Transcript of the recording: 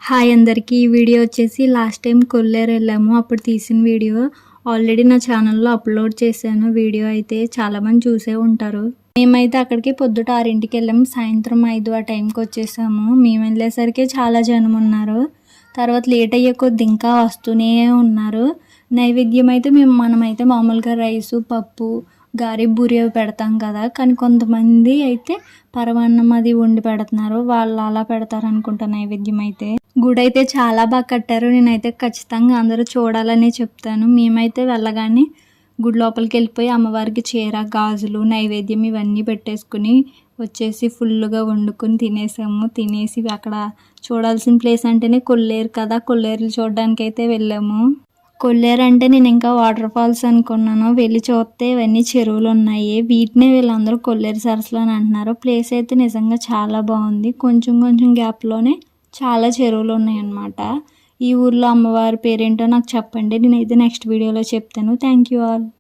Hi అందరికీ. ఈ video వచ్చేసి లాస్ట్ టైం కొల్లేరు వెళ్ళాము, అప్పుడు తీసిన వీడియో. ఆల్రెడీ నా ఛానల్లో అప్లోడ్ చేశాను. వీడియో అయితే చాలామంది చూసే ఉంటారు. మేమైతే అక్కడికి పొద్దుట 6ంటికి వెళ్ళాము, సాయంత్రం 5 ఆ టైంకి వచ్చేసాము. మేము వెళ్ళేసరికి చాలా జనం ఉన్నారు. తర్వాత లేట్ అయ్యే కొద్ది ఇంకా వస్తూనే ఉన్నారు. నైవేద్యం అయితే మనమైతే మామూలుగా రైసు, పప్పు, గారి బూరి అవి పెడతాం కదా, కానీ కొంతమంది అయితే పరమాన్నం అది వండి పెడుతున్నారు. వాళ్ళు అలా పెడతారు అనుకుంటా నైవేద్యం అయితే. గుడి అయితే చాలా బాగా కట్టారు. నేనైతే ఖచ్చితంగా అందరూ చూడాలని చెప్తాను. మేమైతే వెళ్ళగానే గుడి లోపలికి వెళ్ళిపోయి అమ్మవారికి చీర, గాజులు, నైవేద్యం ఇవన్నీ పెట్టేసుకుని వచ్చేసి ఫుల్గా వండుకొని తినేసాము. తినేసి అక్కడ చూడాల్సిన ప్లేస్ అంటేనే కొల్లేరు కదా, కొల్లేరు చూడడానికి అయితే వెళ్ళాము. కొల్లేరు అంటే నేను ఇంకా వాటర్ ఫాల్స్ అనుకున్నాను. వెళ్ళి చూస్తే ఇవన్నీ చెరువులు ఉన్నాయి. వీటినే వీళ్ళందరూ కొల్లేరు సరస్సులు అని అంటున్నారు. ప్లేస్ అయితే నిజంగా చాలా బాగుంది. కొంచెం కొంచెం గ్యాప్లోనే చాలా చెరువులు ఉన్నాయన్నమాట. ఈ ఊర్లో అమ్మవారి పేరేంటో నాకు చెప్పండి, నేనైతే నెక్స్ట్ వీడియోలో చెప్తాను. Thank you all.